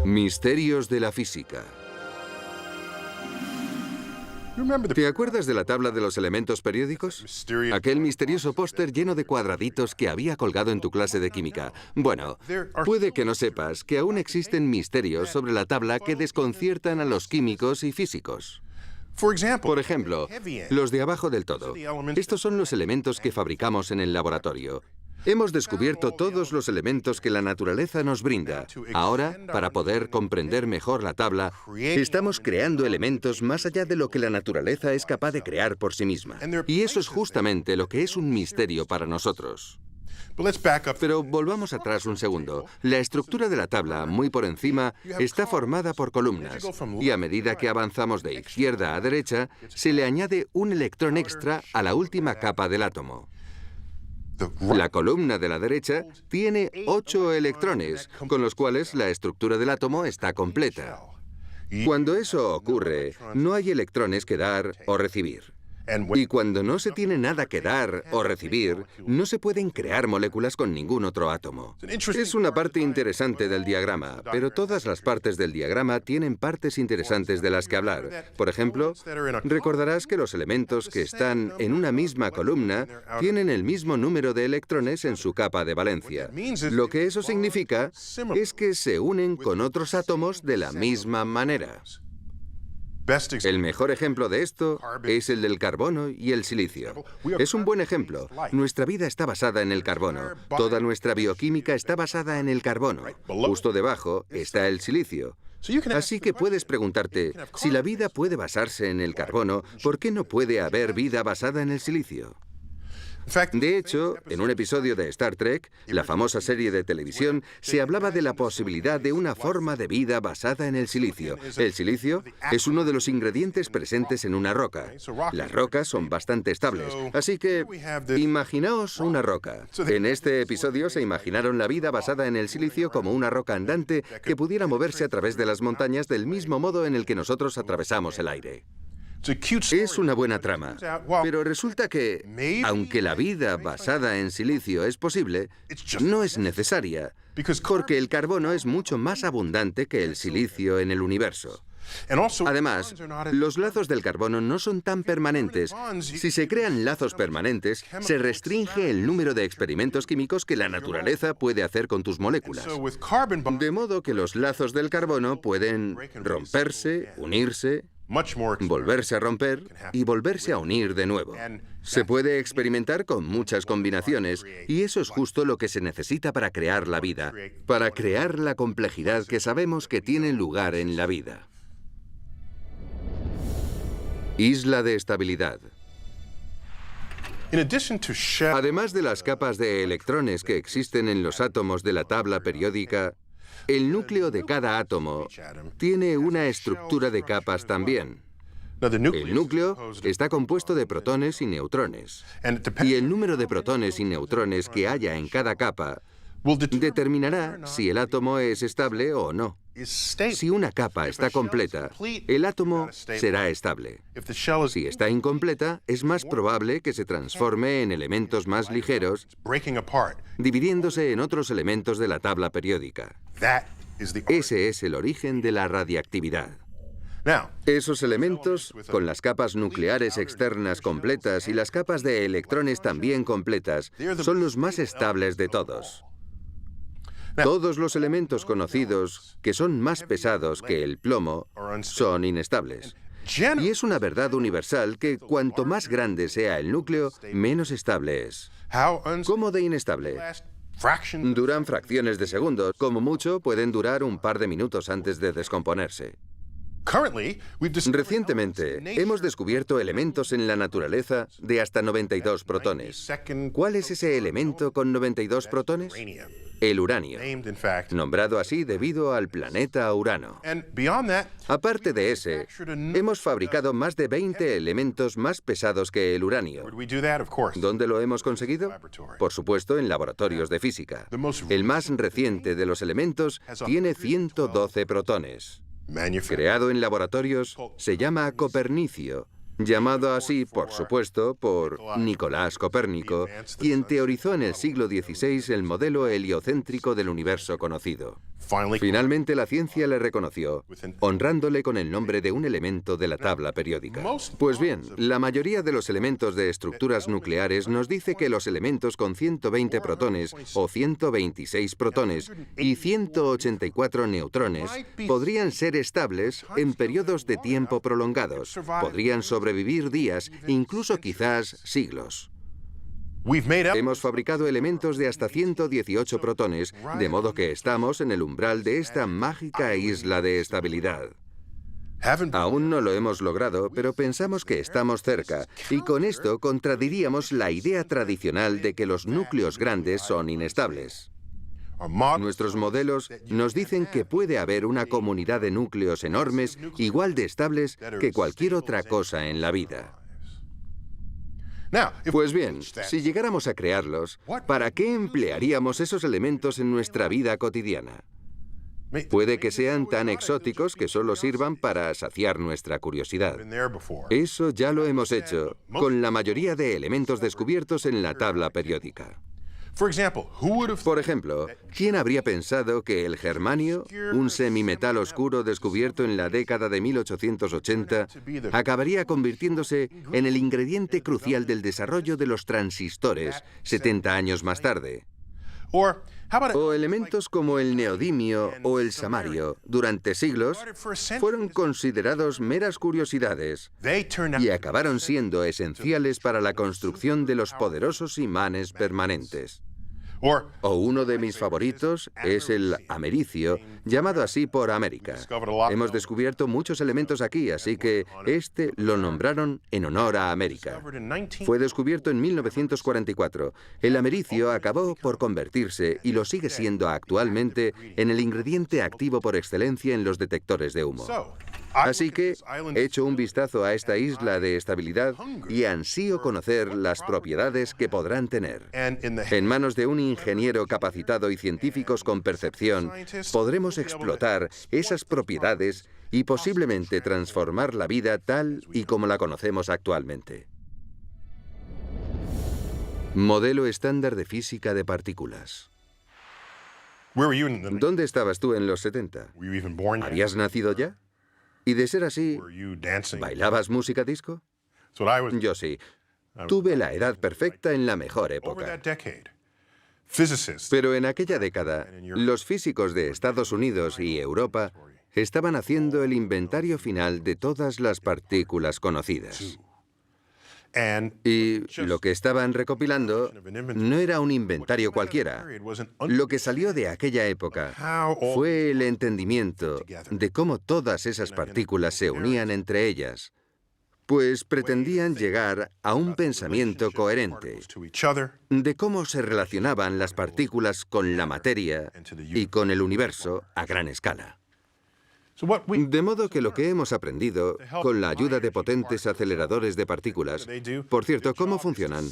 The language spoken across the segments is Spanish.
Misterios de la física. ¿Te acuerdas de la tabla de los elementos periódicos? Aquel misterioso póster lleno de cuadraditos que había colgado en tu clase de química. Bueno, puede que no sepas que aún existen misterios sobre la tabla que desconciertan a los químicos y físicos. Por ejemplo, los de abajo del todo. Estos son los elementos que fabricamos en el laboratorio. Hemos descubierto todos los elementos que la naturaleza nos brinda. Ahora, para poder comprender mejor la tabla, estamos creando elementos más allá de lo que la naturaleza es capaz de crear por sí misma. Y eso es justamente lo que es un misterio para nosotros. Pero volvamos atrás un segundo. La estructura de la tabla, muy por encima, está formada por columnas. Y a medida que avanzamos de izquierda a derecha, se le añade un electrón extra a la última capa del átomo. La columna de la derecha tiene 8 electrones, con los cuales la estructura del átomo está completa. Cuando eso ocurre, no hay electrones que dar o recibir. Y cuando no se tiene nada que dar o recibir, no se pueden crear moléculas con ningún otro átomo. Es una parte interesante del diagrama, pero todas las partes del diagrama tienen partes interesantes de las que hablar. Por ejemplo, recordarás que los elementos que están en una misma columna tienen el mismo número de electrones en su capa de valencia. Lo que eso significa es que se unen con otros átomos de la misma manera. El mejor ejemplo de esto es el del carbono y el silicio. Es un buen ejemplo. Nuestra vida está basada en el carbono. Toda nuestra bioquímica está basada en el carbono. Justo debajo está el silicio. Así que puedes preguntarte, si la vida puede basarse en el carbono, ¿por qué no puede haber vida basada en el silicio? De hecho, en un episodio de Star Trek, la famosa serie de televisión, se hablaba de la posibilidad de una forma de vida basada en el silicio. El silicio es uno de los ingredientes presentes en una roca. Las rocas son bastante estables, así que imaginaos una roca. En este episodio se imaginaron la vida basada en el silicio como una roca andante que pudiera moverse a través de las montañas del mismo modo en el que nosotros atravesamos el aire. Es una buena trama, pero resulta que, aunque la vida basada en silicio es posible, no es necesaria, porque el carbono es mucho más abundante que el silicio en el universo. Además, los lazos del carbono no son tan permanentes. Si se crean lazos permanentes, se restringe el número de experimentos químicos que la naturaleza puede hacer con tus moléculas. De modo que los lazos del carbono pueden romperse, unirse, volverse a romper y volverse a unir de nuevo. Se puede experimentar con muchas combinaciones y eso es justo lo que se necesita para crear la vida, para crear la complejidad que sabemos que tiene lugar en la vida. Isla de estabilidad. Además de las capas de electrones que existen en los átomos de la tabla periódica, el núcleo de cada átomo tiene una estructura de capas también. El núcleo está compuesto de protones y neutrones. Y el número de protones y neutrones que haya en cada capa determinará si el átomo es estable o no. Si una capa está completa, el átomo será estable. Si está incompleta, es más probable que se transforme en elementos más ligeros, dividiéndose en otros elementos de la tabla periódica. Ese es el origen de la radiactividad. Esos elementos, con las capas nucleares externas completas y las capas de electrones también completas, son los más estables de todos. Todos los elementos conocidos que son más pesados que el plomo son inestables. Y es una verdad universal que cuanto más grande sea el núcleo, menos estable es. ¿Cómo de inestable? Duran fracciones de segundos. Como mucho, pueden durar un par de minutos antes de descomponerse. Recientemente, hemos descubierto elementos en la naturaleza de hasta 92 protones. ¿Cuál es ese elemento con 92 protones? El uranio, nombrado así debido al planeta Urano. Aparte de ese, hemos fabricado más de 20 elementos más pesados que el uranio. ¿Dónde lo hemos conseguido? Por supuesto, en laboratorios de física. El más reciente de los elementos tiene 112 protones. Creado en laboratorios, se llama copernicio, llamado así, por supuesto, por Nicolás Copérnico, quien teorizó en el siglo XVI el modelo heliocéntrico del universo conocido. Finalmente, la ciencia le reconoció, honrándole con el nombre de un elemento de la tabla periódica. Pues bien, la mayoría de los elementos de estructuras nucleares nos dice que los elementos con 120 protones o 126 protones y 184 neutrones podrían ser estables en periodos de tiempo prolongados. Podrían sobrevivir días, incluso quizás siglos. Hemos fabricado elementos de hasta 118 protones, de modo que estamos en el umbral de esta mágica isla de estabilidad. Aún no lo hemos logrado, pero pensamos que estamos cerca, y con esto contradiríamos la idea tradicional de que los núcleos grandes son inestables. Nuestros modelos nos dicen que puede haber una comunidad de núcleos enormes igual de estables que cualquier otra cosa en la vida. Pues bien, si llegáramos a crearlos, ¿para qué emplearíamos esos elementos en nuestra vida cotidiana? Puede que sean tan exóticos que solo sirvan para saciar nuestra curiosidad. Eso ya lo hemos hecho con la mayoría de elementos descubiertos en la tabla periódica. Por ejemplo, ¿quién habría pensado que el germanio, un semimetal oscuro descubierto en la década de 1880, acabaría convirtiéndose en el ingrediente crucial del desarrollo de los transistores 70 años más tarde? O elementos como el neodimio o el samario, durante siglos, fueron considerados meras curiosidades y acabaron siendo esenciales para la construcción de los poderosos imanes permanentes. O uno de mis favoritos es el americio, llamado así por América. Hemos descubierto muchos elementos aquí, así que este lo nombraron en honor a América. Fue descubierto en 1944. El americio acabó por convertirse, y lo sigue siendo actualmente, en el ingrediente activo por excelencia en los detectores de humo. Así que echo un vistazo a esta isla de estabilidad y ansío conocer las propiedades que podrán tener. En manos de un ingeniero capacitado y científicos con percepción, podremos explotar esas propiedades y posiblemente transformar la vida tal y como la conocemos actualmente. Modelo estándar de física de partículas. ¿Dónde estabas tú en los 70? ¿Habías nacido ya? Y de ser así, ¿bailabas música disco? Yo sí. Tuve la edad perfecta en la mejor época. Pero en aquella década, los físicos de Estados Unidos y Europa estaban haciendo el inventario final de todas las partículas conocidas. Y lo que estaban recopilando no era un inventario cualquiera. Lo que salió de aquella época fue el entendimiento de cómo todas esas partículas se unían entre ellas, pues pretendían llegar a un pensamiento coherente de cómo se relacionaban las partículas con la materia y con el universo a gran escala. De modo que lo que hemos aprendido, con la ayuda de potentes aceleradores de partículas, por cierto, ¿cómo funcionan?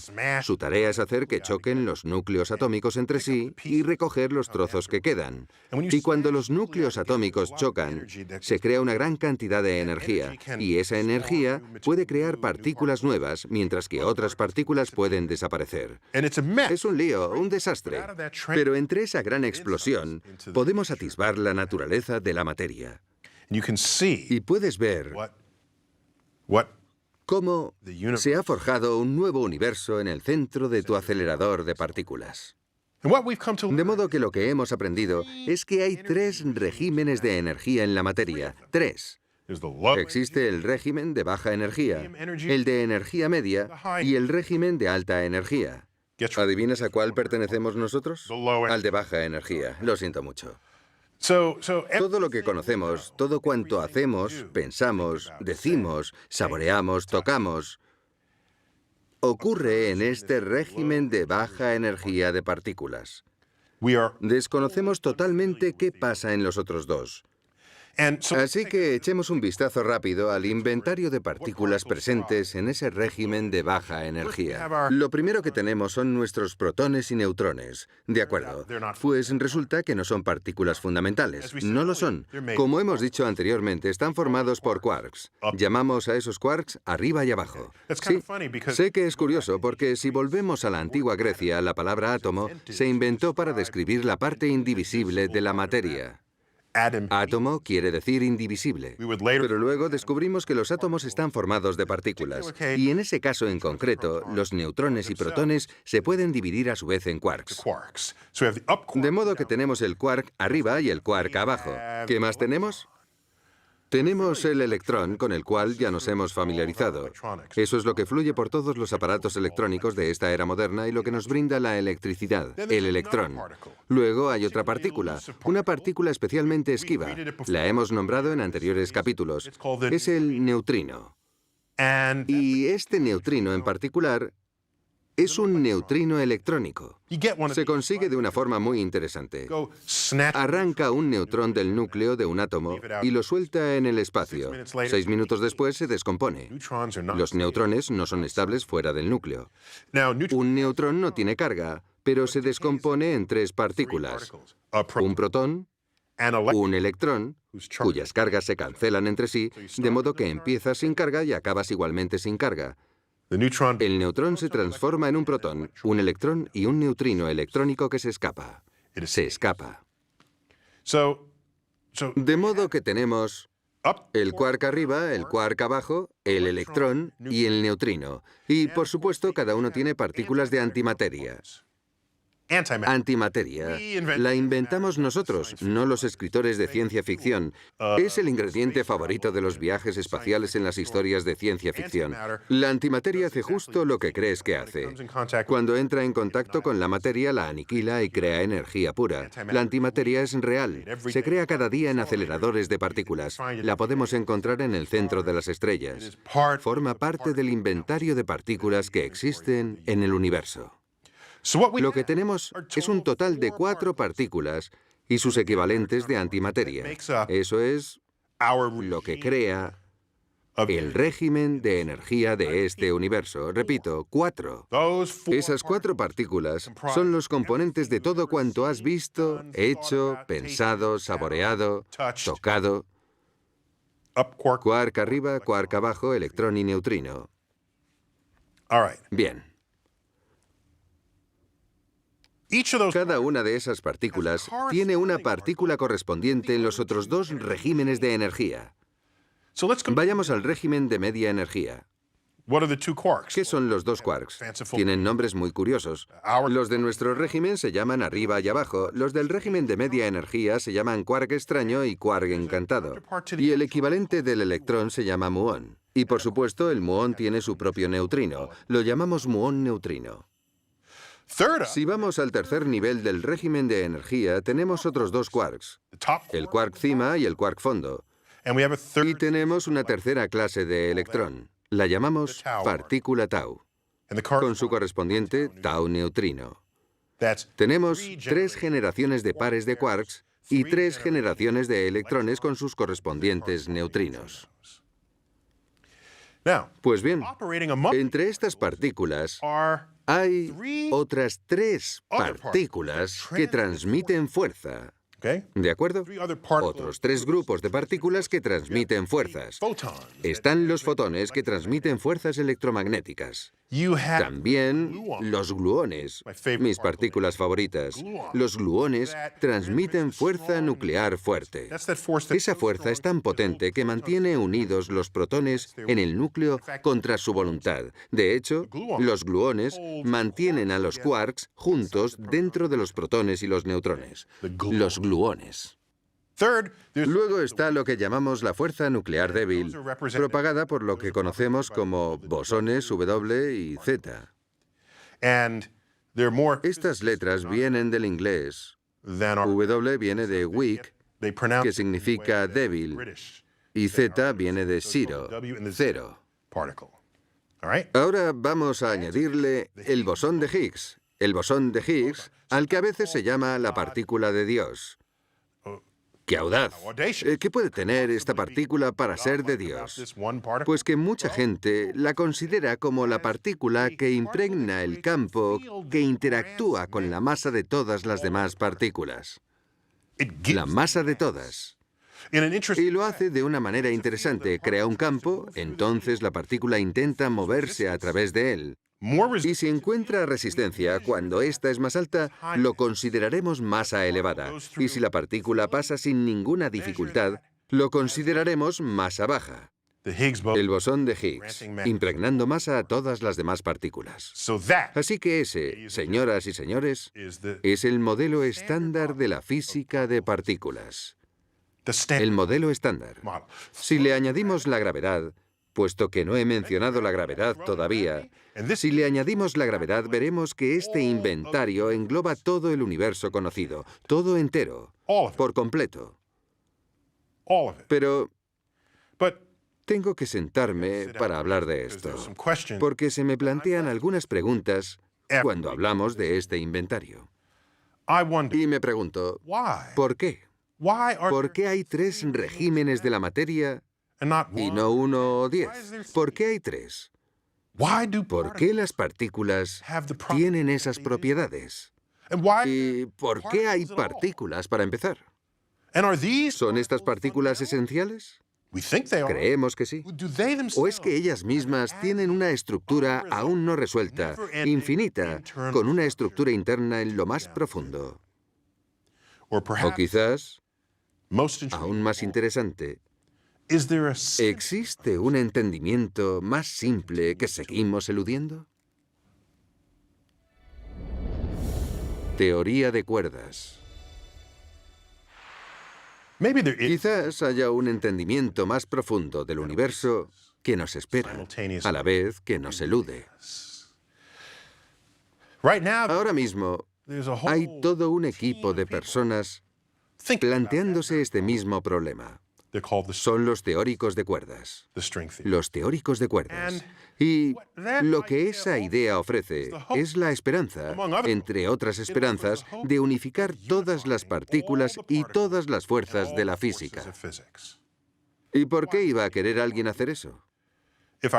Su tarea es hacer que choquen los núcleos atómicos entre sí y recoger los trozos que quedan. Y cuando los núcleos atómicos chocan, se crea una gran cantidad de energía, y esa energía puede crear partículas nuevas, mientras que otras partículas pueden desaparecer. Es un lío, un desastre. Pero entre esa gran explosión, podemos atisbar la naturaleza de la materia. Y puedes ver cómo se ha forjado un nuevo universo en el centro de tu acelerador de partículas. De modo que lo que hemos aprendido es que hay 3 regímenes de energía en la materia. 3. Existe el régimen de baja energía, el de energía media y el régimen de alta energía. ¿Adivinas a cuál pertenecemos nosotros? Al de baja energía. Lo siento mucho. Todo lo que conocemos, todo cuanto hacemos, pensamos, decimos, saboreamos, tocamos, ocurre en este régimen de baja energía de partículas. Desconocemos totalmente qué pasa en los otros dos. Así que echemos un vistazo rápido al inventario de partículas presentes en ese régimen de baja energía. Lo primero que tenemos son nuestros protones y neutrones. De acuerdo, pues resulta que no son partículas fundamentales. No lo son. Como hemos dicho anteriormente, están formados por quarks. Llamamos a esos quarks arriba y abajo. Sí, sé que es curioso porque si volvemos a la antigua Grecia, la palabra átomo se inventó para describir la parte indivisible de la materia. Átomo quiere decir indivisible. Pero luego descubrimos que los átomos están formados de partículas. Y en ese caso en concreto, los neutrones y protones se pueden dividir a su vez en quarks. De modo que tenemos el quark arriba y el quark abajo. ¿Qué más tenemos? Tenemos el electrón, con el cual ya nos hemos familiarizado. Eso es lo que fluye por todos los aparatos electrónicos de esta era moderna y lo que nos brinda la electricidad, el electrón. Luego hay otra partícula, una partícula especialmente esquiva. La hemos nombrado en anteriores capítulos. Es el neutrino. Y este neutrino en particular es un neutrino electrónico. Se consigue de una forma muy interesante. Arranca un neutrón del núcleo de un átomo y lo suelta en el espacio. 6 minutos después se descompone. Los neutrones no son estables fuera del núcleo. Un neutrón no tiene carga, pero se descompone en 3 partículas. Un protón, un electrón, cuyas cargas se cancelan entre sí, de modo que empiezas sin carga y acabas igualmente sin carga. El neutrón se transforma en un protón, un electrón y un neutrino electrónico que se escapa. Se escapa. De modo que tenemos el quark arriba, el quark abajo, el electrón y el neutrino. Y, por supuesto, cada uno tiene partículas de antimateria. Antimateria. La inventamos nosotros, no los escritores de ciencia ficción. Es el ingrediente favorito de los viajes espaciales en las historias de ciencia ficción. La antimateria hace justo lo que crees que hace. Cuando entra en contacto con la materia, la aniquila y crea energía pura. La antimateria es real. Se crea cada día en aceleradores de partículas. La podemos encontrar en el centro de las estrellas. Forma parte del inventario de partículas que existen en el universo. Lo que tenemos es un total de 4 partículas y sus equivalentes de antimateria. Eso es lo que crea el régimen de energía de este universo. Repito, 4. Esas 4 partículas son los componentes de todo cuanto has visto, hecho, pensado, saboreado, tocado. Quark arriba, quark abajo, electrón y neutrino. Bien. Cada una de esas partículas tiene una partícula correspondiente en los otros 2 regímenes de energía. Vayamos al régimen de media energía. ¿Qué son los 2 quarks? Tienen nombres muy curiosos. Los de nuestro régimen se llaman arriba y abajo. Los del régimen de media energía se llaman quark extraño y quark encantado. Y el equivalente del electrón se llama muón. Y por supuesto, el muón tiene su propio neutrino. Lo llamamos muón neutrino. Si vamos al tercer nivel del régimen de energía, tenemos otros 2 quarks, el quark cima y el quark fondo. Y tenemos una tercera clase de electrón. La llamamos partícula tau, con su correspondiente tau neutrino. Tenemos 3 generaciones de pares de quarks y 3 generaciones de electrones con sus correspondientes neutrinos. Pues bien, entre estas partículas hay otras 3 partículas que transmiten fuerza. ¿De acuerdo? Otros 3 grupos de partículas que transmiten fuerzas. Están los fotones que transmiten fuerzas electromagnéticas. También los gluones, mis partículas favoritas. Los gluones transmiten fuerza nuclear fuerte. Esa fuerza es tan potente que mantiene unidos los protones en el núcleo contra su voluntad. De hecho, los gluones mantienen a los quarks juntos dentro de los protones y los neutrones. Los gluones. Luego está lo que llamamos la fuerza nuclear débil, propagada por lo que conocemos como bosones W y Z. Estas letras vienen del inglés. W viene de weak, que significa débil, y Z viene de zero, cero. Ahora vamos a añadirle el bosón de Higgs. El bosón de Higgs, al que a veces se llama la partícula de Dios. ¡Qué audaz! ¿Qué puede tener esta partícula para ser de Dios? Pues que mucha gente la considera como la partícula que impregna el campo que interactúa con la masa de todas las demás partículas. La masa de todas. Y lo hace de una manera interesante. Crea un campo, entonces la partícula intenta moverse a través de él. Y si encuentra resistencia cuando ésta es más alta, lo consideraremos masa elevada. Y si la partícula pasa sin ninguna dificultad, lo consideraremos masa baja. El bosón de Higgs, impregnando masa a todas las demás partículas. Así que ese, señoras y señores, es el modelo estándar de la física de partículas. El modelo estándar. Si le añadimos la gravedad, puesto que no he mencionado la gravedad todavía, si le añadimos la gravedad, veremos que este inventario engloba todo el universo conocido, todo entero, por completo. Pero tengo que sentarme para hablar de esto, porque se me plantean algunas preguntas cuando hablamos de este inventario. Y me pregunto, ¿por qué? ¿Por qué hay 3 regímenes de la materia y no 1 o 10? ¿Por qué hay 3? ¿Por qué las partículas tienen esas propiedades? ¿Y por qué hay partículas para empezar? ¿Son estas partículas esenciales? Creemos que sí. ¿O es que ellas mismas tienen una estructura aún no resuelta, infinita, con una estructura interna en lo más profundo? O quizás, aún más interesante, ¿existe un entendimiento más simple que seguimos eludiendo? Teoría de cuerdas. Quizás haya un entendimiento más profundo del universo que nos espera, a la vez que nos elude. Ahora mismo, hay todo un equipo de personas planteándose este mismo problema. Son los teóricos de cuerdas. Los teóricos de cuerdas. Y lo que esa idea ofrece es la esperanza, entre otras esperanzas, de unificar todas las partículas y todas las fuerzas de la física. ¿Y por qué iba a querer alguien hacer eso?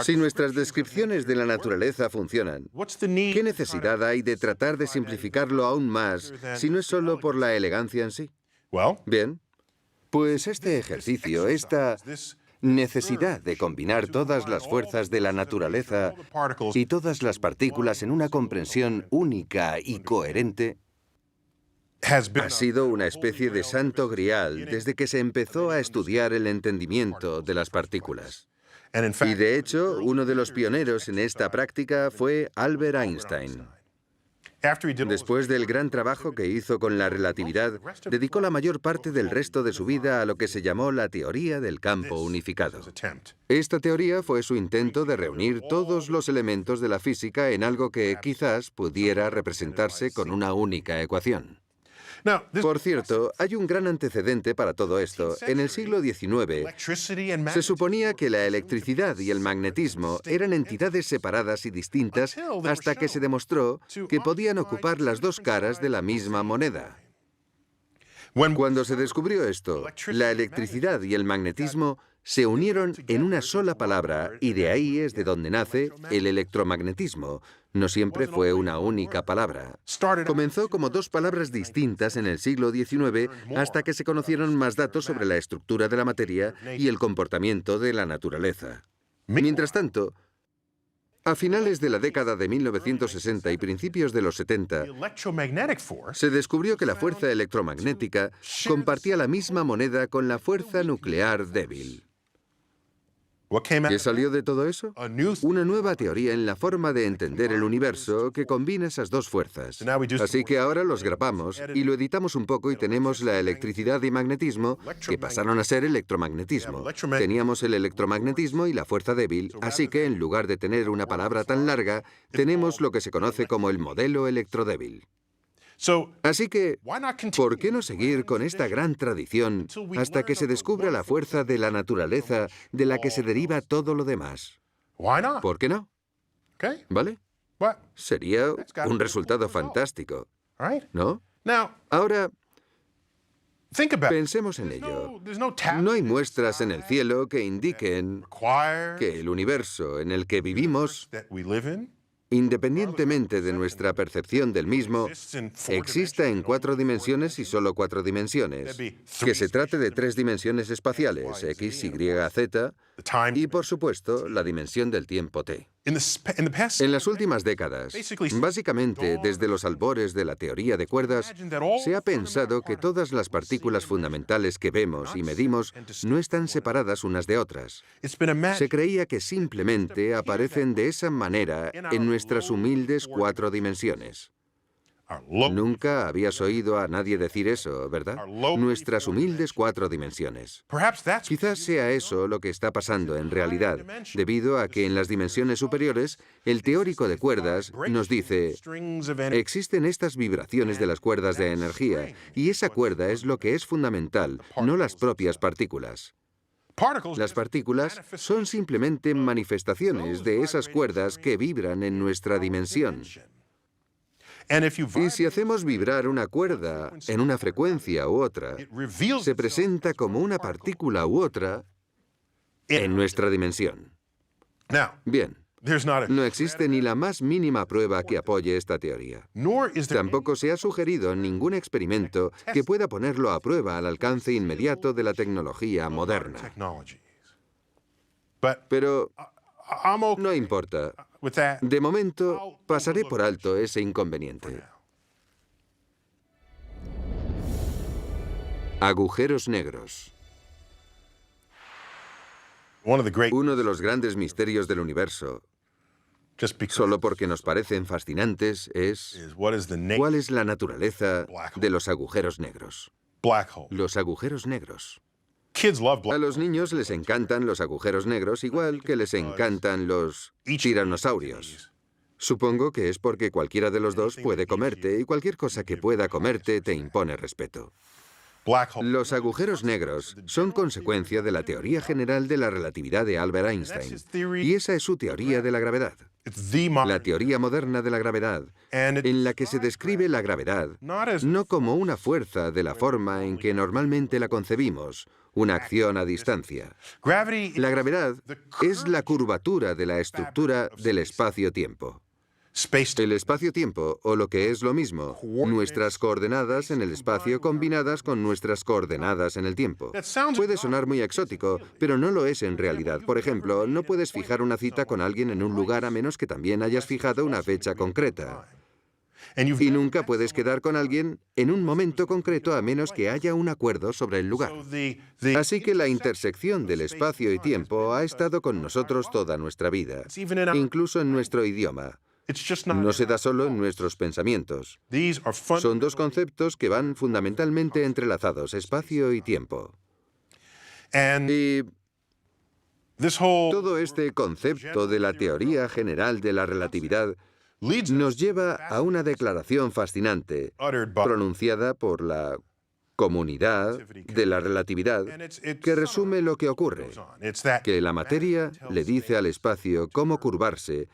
Si nuestras descripciones de la naturaleza funcionan, ¿qué necesidad hay de tratar de simplificarlo aún más si no es solo por la elegancia en sí? Bien, pues este ejercicio, esta necesidad de combinar todas las fuerzas de la naturaleza y todas las partículas en una comprensión única y coherente, ha sido una especie de santo grial desde que se empezó a estudiar el entendimiento de las partículas. Y de hecho, uno de los pioneros en esta práctica fue Albert Einstein. Después del gran trabajo que hizo con la relatividad, dedicó la mayor parte del resto de su vida a lo que se llamó la teoría del campo unificado. Esta teoría fue su intento de reunir todos los elementos de la física en algo que quizás pudiera representarse con una única ecuación. Por cierto, hay un gran antecedente para todo esto. En el siglo XIX, se suponía que la electricidad y el magnetismo eran entidades separadas y distintas hasta que se demostró que podían ocupar las dos caras de la misma moneda. Cuando se descubrió esto, la electricidad y el magnetismo se unieron en una sola palabra y de ahí es de donde nace el electromagnetismo. No siempre fue una única palabra. Comenzó como 2 palabras distintas en el siglo XIX hasta que se conocieron más datos sobre la estructura de la materia y el comportamiento de la naturaleza. Mientras tanto, a finales de la década de 1960 y principios de los 70, se descubrió que la fuerza electromagnética compartía la misma moneda con la fuerza nuclear débil. ¿Qué salió de todo eso? Una nueva teoría en la forma de entender el universo que combina esas 2 fuerzas. Así que ahora los grapamos y lo editamos un poco y tenemos la electricidad y magnetismo que pasaron a ser electromagnetismo. Teníamos el electromagnetismo y la fuerza débil, así que en lugar de tener una palabra tan larga, tenemos lo que se conoce como el modelo electrodébil. Así que, ¿por qué no seguir con esta gran tradición hasta que se descubra la fuerza de la naturaleza de la que se deriva todo lo demás? ¿Por qué no? ¿Vale? Sería un resultado fantástico, ¿no? Ahora, pensemos en ello. No hay muestras en el cielo que indiquen que el universo en el que vivimos, independientemente de nuestra percepción del mismo, exista en 4 dimensiones y solo 4 dimensiones. Que se trate de 3 dimensiones espaciales, X, Y, Z, y por supuesto, la dimensión del tiempo T. En las últimas décadas, básicamente desde los albores de la teoría de cuerdas, se ha pensado que todas las partículas fundamentales que vemos y medimos no están separadas unas de otras. Se creía que simplemente aparecen de esa manera en nuestras humildes 4 dimensiones. Nunca habías oído a nadie decir eso, ¿verdad? Nuestras humildes 4 dimensiones. Quizás sea eso lo que está pasando en realidad, debido a que en las dimensiones superiores, el teórico de cuerdas nos dice, existen estas vibraciones de las cuerdas de energía, y esa cuerda es lo que es fundamental, no las propias partículas. Las partículas son simplemente manifestaciones de esas cuerdas que vibran en nuestra dimensión. Y si hacemos vibrar una cuerda en una frecuencia u otra, se presenta como una partícula u otra en nuestra dimensión. Bien, no existe ni la más mínima prueba que apoye esta teoría. Tampoco se ha sugerido ningún experimento que pueda ponerlo a prueba al alcance inmediato de la tecnología moderna. Pero no importa. De momento, pasaré por alto ese inconveniente. Agujeros negros. Uno de los grandes misterios del universo, solo porque nos parecen fascinantes, es ¿cuál es la naturaleza de los agujeros negros? Los agujeros negros. A los niños les encantan los agujeros negros igual que les encantan los tiranosaurios. Supongo que es porque cualquiera de los dos puede comerte y cualquier cosa que pueda comerte te impone respeto. Los agujeros negros son consecuencia de la teoría general de la relatividad de Albert Einstein, y esa es su teoría de la gravedad. La teoría moderna de la gravedad, en la que se describe la gravedad no como una fuerza de la forma en que normalmente la concebimos, una acción a distancia. La gravedad es la curvatura de la estructura del espacio-tiempo. El espacio-tiempo, o lo que es lo mismo, nuestras coordenadas en el espacio combinadas con nuestras coordenadas en el tiempo. Puede sonar muy exótico, pero no lo es en realidad. Por ejemplo, no puedes fijar una cita con alguien en un lugar a menos que también hayas fijado una fecha concreta. Y nunca puedes quedar con alguien en un momento concreto a menos que haya un acuerdo sobre el lugar. Así que la intersección del espacio y tiempo ha estado con nosotros toda nuestra vida, incluso en nuestro idioma. No se da solo en nuestros pensamientos. Son dos conceptos que van fundamentalmente entrelazados, espacio y tiempo. Y todo este concepto de la teoría general de la relatividad nos lleva a una declaración fascinante, pronunciada por la comunidad de la relatividad, que resume lo que ocurre, que la materia le dice al espacio cómo curvarse,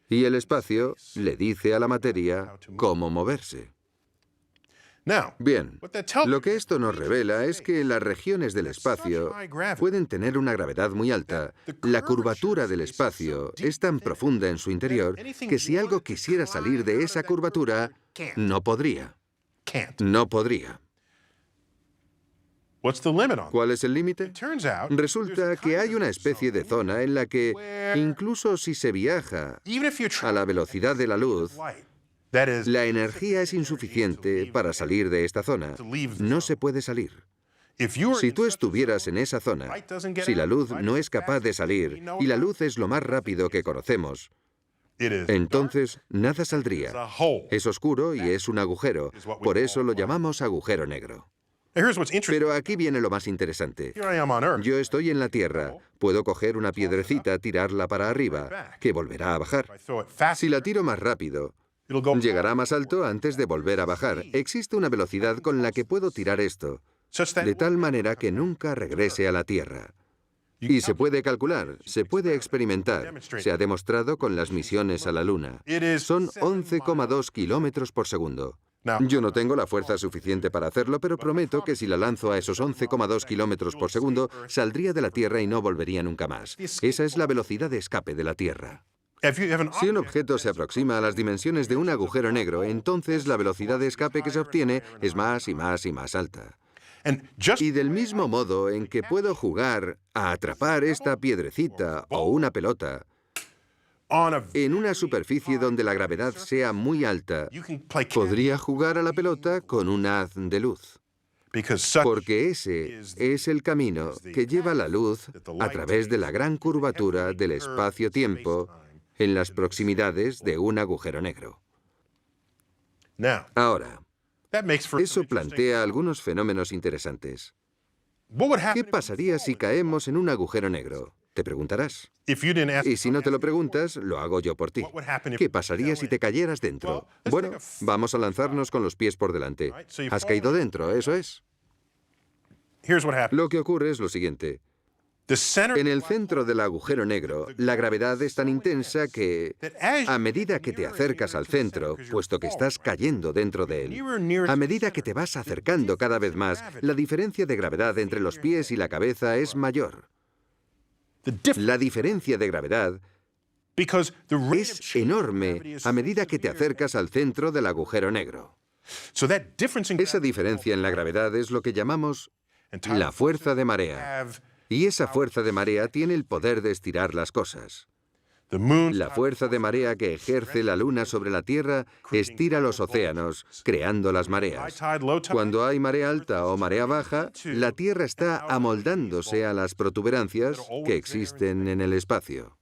y el espacio le dice a la materia cómo moverse. Bien, lo que esto nos revela es que las regiones del espacio pueden tener una gravedad muy alta. La curvatura del espacio es tan profunda en su interior que si algo quisiera salir de esa curvatura, no podría. No podría. ¿Cuál es el límite? Resulta que hay una especie de zona en la que, incluso si se viaja a la velocidad de la luz, la energía es insuficiente para salir de esta zona. No se puede salir. Si tú estuvieras en esa zona, si la luz no es capaz de salir, y la luz es lo más rápido que conocemos, entonces nada saldría. Es oscuro y es un agujero. Por eso lo llamamos agujero negro. Pero aquí viene lo más interesante. Yo estoy en la Tierra. Puedo coger una piedrecita, tirarla para arriba, que volverá a bajar. Si la tiro más rápido, llegará más alto antes de volver a bajar. Existe una velocidad con la que puedo tirar esto, de tal manera que nunca regrese a la Tierra. Y se puede calcular, se puede experimentar. Se ha demostrado con las misiones a la Luna. Son 11,2 kilómetros por segundo. Yo no tengo la fuerza suficiente para hacerlo, pero prometo que si la lanzo a esos 11,2 kilómetros por segundo, saldría de la Tierra y no volvería nunca más. Esa es la velocidad de escape de la Tierra. Si un objeto se aproxima a las dimensiones de un agujero negro, entonces la velocidad de escape que se obtiene es más y más y más alta. Y del mismo modo en que puedo jugar a atrapar esta piedrecita o una pelota, En una superficie donde la gravedad sea muy alta, podría jugar a la pelota con un haz de luz, porque ese es el camino que lleva la luz a través de la gran curvatura del espacio-tiempo en las proximidades de un agujero negro. Ahora, eso plantea algunos fenómenos interesantes. ¿Qué pasaría si caemos en un agujero negro? Te preguntarás. Y si no te lo preguntas, lo hago yo por ti. ¿Qué pasaría si te cayeras dentro? Bueno, vamos a lanzarnos con los pies por delante. Has caído dentro, eso es. Lo que ocurre es lo siguiente. En el centro del agujero negro, la gravedad es tan intensa que, a medida que te acercas al centro, puesto que estás cayendo dentro de él, a medida que te vas acercando cada vez más, la diferencia de gravedad entre los pies y la cabeza es mayor. La diferencia de gravedad es enorme a medida que te acercas al centro del agujero negro. Esa diferencia en la gravedad es lo que llamamos la fuerza de marea. Y esa fuerza de marea tiene el poder de estirar las cosas. La fuerza de marea que ejerce la Luna sobre la Tierra estira los océanos, creando las mareas. Cuando hay marea alta o marea baja, la Tierra está amoldándose a las protuberancias que existen en el espacio.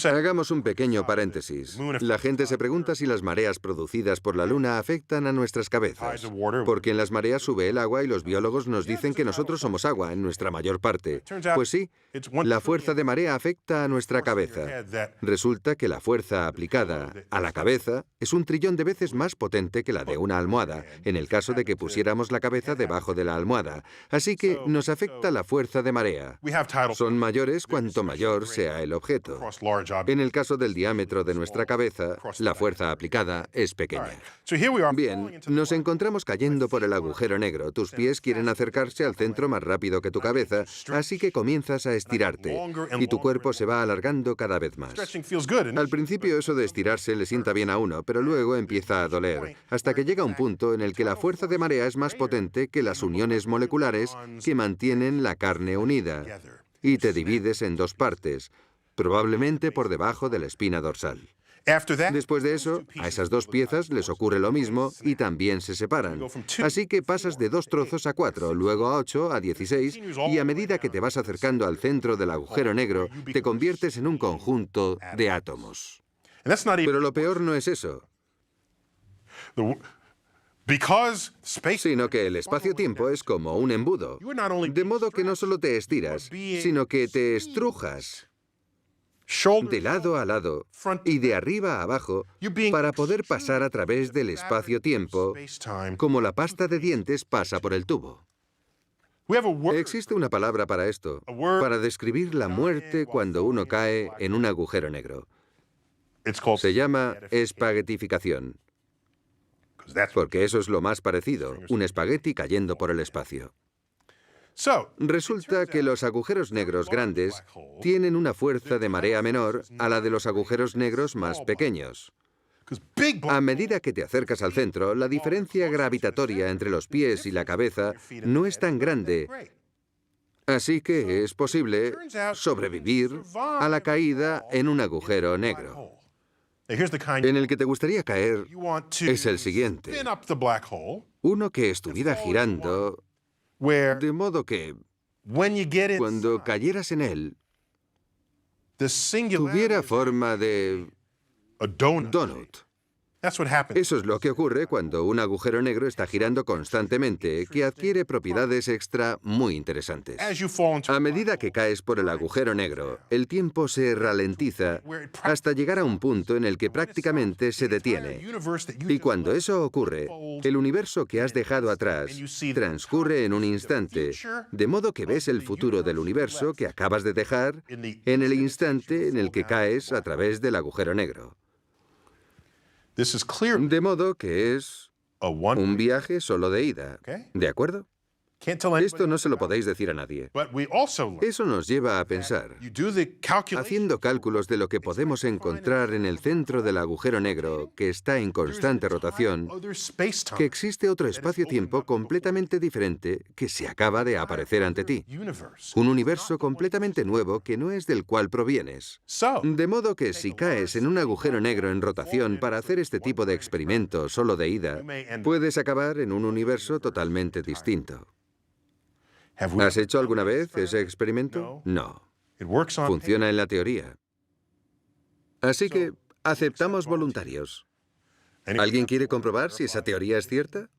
Hagamos un pequeño paréntesis. La gente se pregunta si las mareas producidas por la Luna afectan a nuestras cabezas, porque en las mareas sube el agua y los biólogos nos dicen que nosotros somos agua en nuestra mayor parte. Pues sí, la fuerza de marea afecta a nuestra cabeza. Resulta que la fuerza aplicada a la cabeza es 1 trillón de veces más potente que la de una almohada, en el caso de que pusiéramos la cabeza debajo de la almohada. Así que nos afecta la fuerza de marea. Son mayores cuanto mayor sea el objeto. En el caso del diámetro de nuestra cabeza, la fuerza aplicada es pequeña. Bien, nos encontramos cayendo por el agujero negro. Tus pies quieren acercarse al centro más rápido que tu cabeza, así que comienzas a estirarte, y tu cuerpo se va alargando cada vez más. Al principio eso de estirarse le sienta bien a uno, pero luego empieza a doler, hasta que llega un punto en el que la fuerza de marea es más potente que las uniones moleculares que mantienen la carne unida, y te divides en 2 partes, probablemente por debajo de la espina dorsal. Después de eso, a esas 2 piezas les ocurre lo mismo y también se separan. Así que pasas de 2 trozos a 4, luego a 8, a 16, y a medida que te vas acercando al centro del agujero negro, te conviertes en un conjunto de átomos. Pero lo peor no es eso, sino que el espacio-tiempo es como un embudo, de modo que no solo te estiras, sino que te estrujas de lado a lado y de arriba a abajo para poder pasar a través del espacio-tiempo como la pasta de dientes pasa por el tubo. Existe una palabra para esto, para describir la muerte cuando uno cae en un agujero negro. Se llama espaguetificación, porque eso es lo más parecido, un espagueti cayendo por el espacio. Resulta que los agujeros negros grandes tienen una fuerza de marea menor a la de los agujeros negros más pequeños. A medida que te acercas al centro, la diferencia gravitatoria entre los pies y la cabeza no es tan grande, así que es posible sobrevivir a la caída en un agujero negro. En el que te gustaría caer es el siguiente: uno que estuviera girando, de modo que, cuando cayeras en él, tuviera forma de donut. Eso es lo que ocurre cuando un agujero negro está girando constantemente, que adquiere propiedades extra muy interesantes. A medida que caes por el agujero negro, el tiempo se ralentiza hasta llegar a un punto en el que prácticamente se detiene. Y cuando eso ocurre, el universo que has dejado atrás transcurre en un instante, de modo que ves el futuro del universo que acabas de dejar en el instante en el que caes a través del agujero negro. De modo que es un viaje solo de ida, ¿de acuerdo? Esto no se lo podéis decir a nadie. Eso nos lleva a pensar, haciendo cálculos de lo que podemos encontrar en el centro del agujero negro, que está en constante rotación, que existe otro espacio-tiempo completamente diferente que se acaba de aparecer ante ti. Un universo completamente nuevo que no es del cual provienes. De modo que si caes en un agujero negro en rotación para hacer este tipo de experimento solo de ida, puedes acabar en un universo totalmente distinto. ¿Has hecho alguna vez ese experimento? No. Funciona en la teoría. Así que aceptamos voluntarios. ¿Alguien quiere comprobar si esa teoría es cierta?